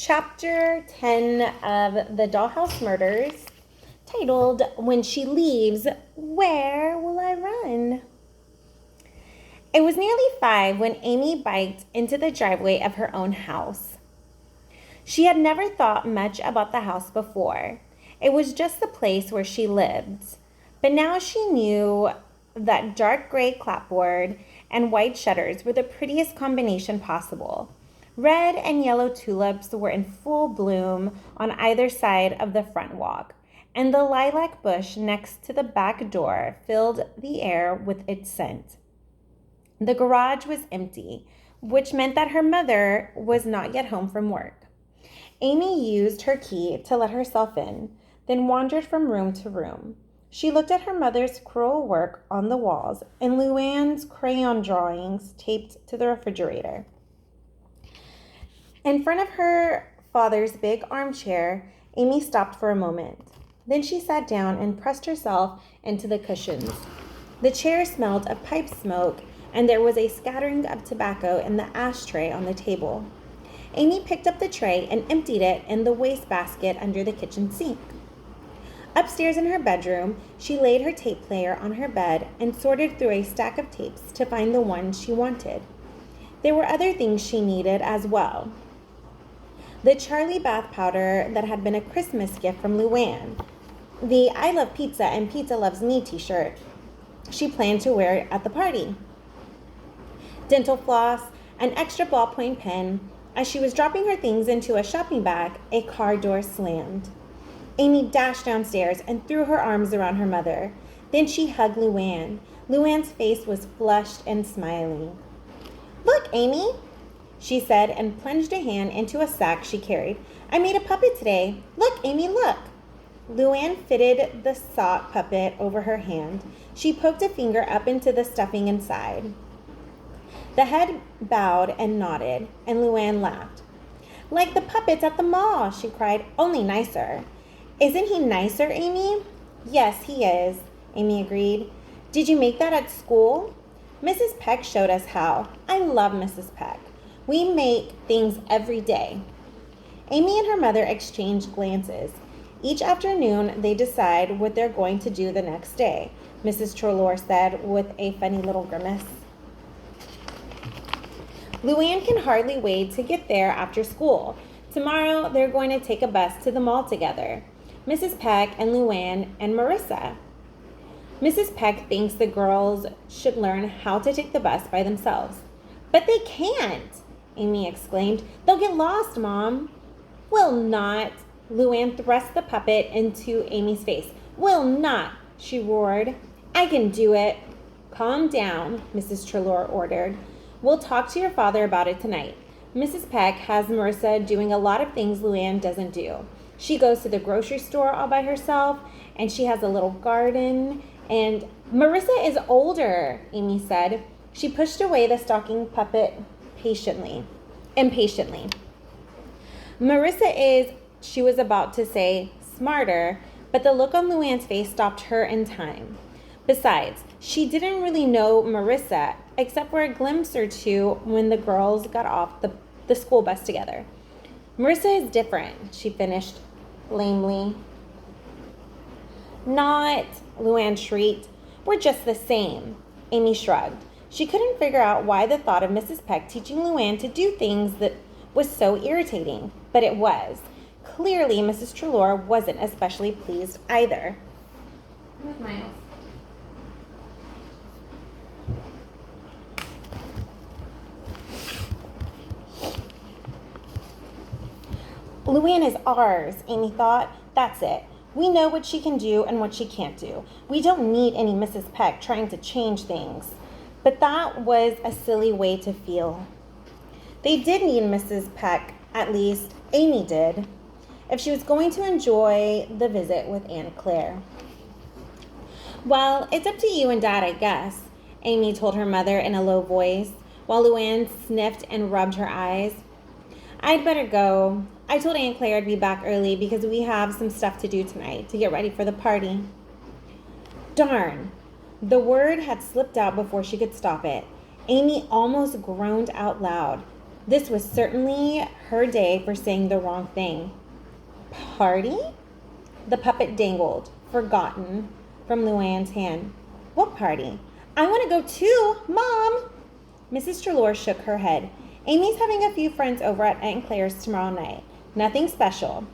Chapter 10 of the Dollhouse Murders, titled When She Leaves, Where Will I Run? It was nearly 5 when Amy biked into the driveway of her own house. She had never thought much about the house before. It was just the place where she lived. But now she knew that dark gray clapboard and white shutters were the prettiest combination possible. Red and yellow tulips were in full bloom on either side of the front walk, and the lilac bush next to the back door filled the air with its scent. The garage was empty, which meant that her mother was not yet home from work. Amy used her key to let herself in, then wandered from room to room. She looked at her mother's crewel work on the walls and Luann's crayon drawings taped to the refrigerator. In front of her father's big armchair, Amy stopped for a moment. Then she sat down and pressed herself into the cushions. The chair smelled of pipe smoke, and there was a scattering of tobacco in the ashtray on the table. Amy picked up the tray and emptied it in the wastebasket under the kitchen sink. Upstairs in her bedroom, she laid her tape player on her bed and sorted through a stack of tapes to find the one she wanted. There were other things she needed as well. The Charlie bath powder that had been a Christmas gift from Luann. The I Love Pizza and Pizza Loves Me t-shirt she planned to wear at the party. Dental floss, an extra ballpoint pen. As she was dropping her things into a shopping bag, a car door slammed. Amy dashed downstairs and threw her arms around her mother. Then she hugged Luann. Luann's face was flushed and smiling. "Look, Amy," she said, and plunged a hand into a sack she carried. "I made a puppet today. Look, Amy, look." Luann fitted the sock puppet over her hand. She poked a finger up into the stuffing inside. The head bowed and nodded, and Luann laughed. "Like the puppets at the mall," she cried, "only nicer." "Isn't he nicer, Amy?" "Yes, he is," Amy agreed. "Did you make that at school?" "Mrs. Peck showed us how. I love Mrs. Peck. We make things every day." Amy and her mother exchanged glances. Each afternoon, they decide what they're going to do the next day, Mrs. Trelaw said with a funny little grimace. Luann can hardly wait to get there after school. Tomorrow, they're going to take a bus to the mall together. Mrs. Peck and Luann and Marissa. Mrs. Peck thinks the girls should learn how to take the bus by themselves. "But they can't," Amy exclaimed. "They'll get lost, Mom." "Will not." Luann thrust the puppet into Amy's face. "Will not," she roared. "I can do it." "Calm down," Mrs. Trelaw ordered. "We'll talk to your father about it tonight." Mrs. Peck has Marissa doing a lot of things Luann doesn't do. She goes to the grocery store all by herself, and she has a little garden. And Marissa is older, Amy said. She pushed away the stocking puppet impatiently. Marissa is, she was about to say, smarter, but the look on Luann's face stopped her in time. Besides, she didn't really know Marissa, except for a glimpse or two when the girls got off the school bus together. "Marissa is different," she finished lamely. "Not," Luann shrieked. "We're just the same." Amy shrugged. She couldn't figure out why the thought of Mrs. Peck teaching Luann to do things that was so irritating, but it was. Clearly, Mrs. Trelaw wasn't especially pleased either. Where's Miles? Luann is ours, Amy thought. That's it. We know what she can do and what she can't do. We don't need any Mrs. Peck trying to change things. But that was a silly way to feel. They did need Mrs. Peck, at least Amy did, if she was going to enjoy the visit with Aunt Claire. "Well, it's up to you and Dad, I guess," Amy told her mother in a low voice, while Luann sniffed and rubbed her eyes. "I'd better go. I told Aunt Claire I'd be back early because we have some stuff to do tonight to get ready for the party." Darn. The word had slipped out before she could stop it. Amy almost groaned out loud. This was certainly her day for saying the wrong thing. Party? The puppet dangled, forgotten, from Luann's hand. What party? I want to go too, Mom! Mrs. Trelaw shook her head. Amy's having a few friends over at Aunt Claire's tomorrow night. Nothing special.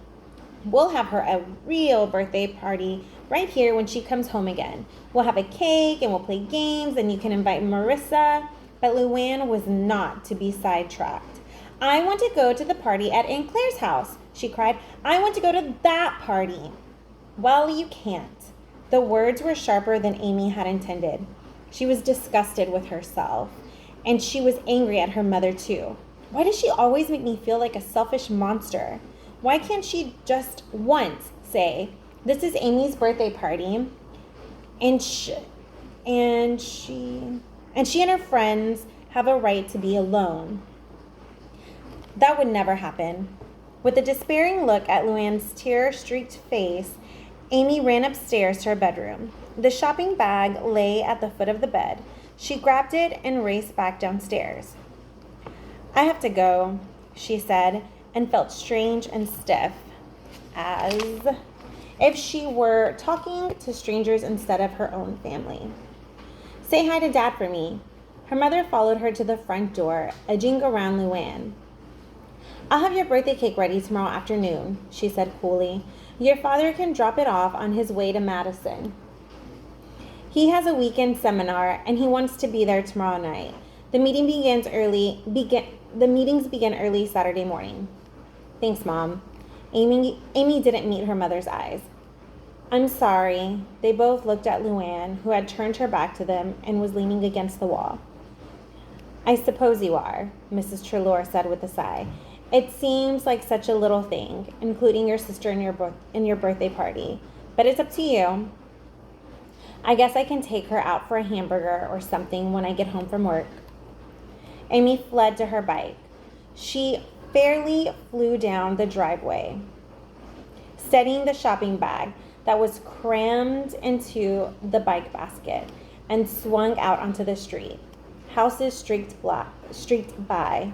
We'll have her a real birthday party right here when she comes home again. We'll have a cake and we'll play games and you can invite Marissa. But Luann was not to be sidetracked. I want to go to the party at Aunt Claire's house, she cried. I want to go to that party. Well, you can't. The words were sharper than Amy had intended. She was disgusted with herself, and she was angry at her mother too. Why does she always make me feel like a selfish monster? Why can't she just once say, this is Amy's birthday party, and she and her friends have a right to be alone? That would never happen. With a despairing look at Luann's tear-streaked face, Amy ran upstairs to her bedroom. The shopping bag lay at the foot of the bed. She grabbed it and raced back downstairs. I have to go, she said, and felt strange and stiff, as if she were talking to strangers instead of her own family. Say hi to Dad for me. Her mother followed her to the front door, edging around Luann. I'll have your birthday cake ready tomorrow afternoon, she said coolly. Your father can drop it off on his way to Madison. He has a weekend seminar and he wants to be there tomorrow night. The meetings begin early Saturday morning. Thanks, Mom. Amy didn't meet her mother's eyes. I'm sorry. They both looked at Luann, who had turned her back to them and was leaning against the wall. I suppose you are, Mrs. Trelaw said with a sigh. It seems like such a little thing, including your sister in your birthday party, but it's up to you. I guess I can take her out for a hamburger or something when I get home from work. Amy fled to her bike. She fairly flew down the driveway, steadying the shopping bag that was crammed into the bike basket, and swung out onto the street. Houses streaked by,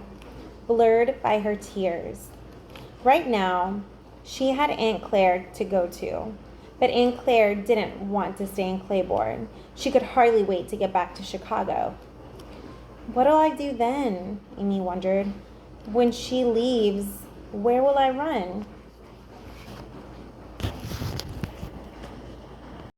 blurred by her tears. Right now, she had Aunt Claire to go to, but Aunt Claire didn't want to stay in Claiborne. She could hardly wait to get back to Chicago. What'll I do then? Amy wondered. When she leaves, where will I run?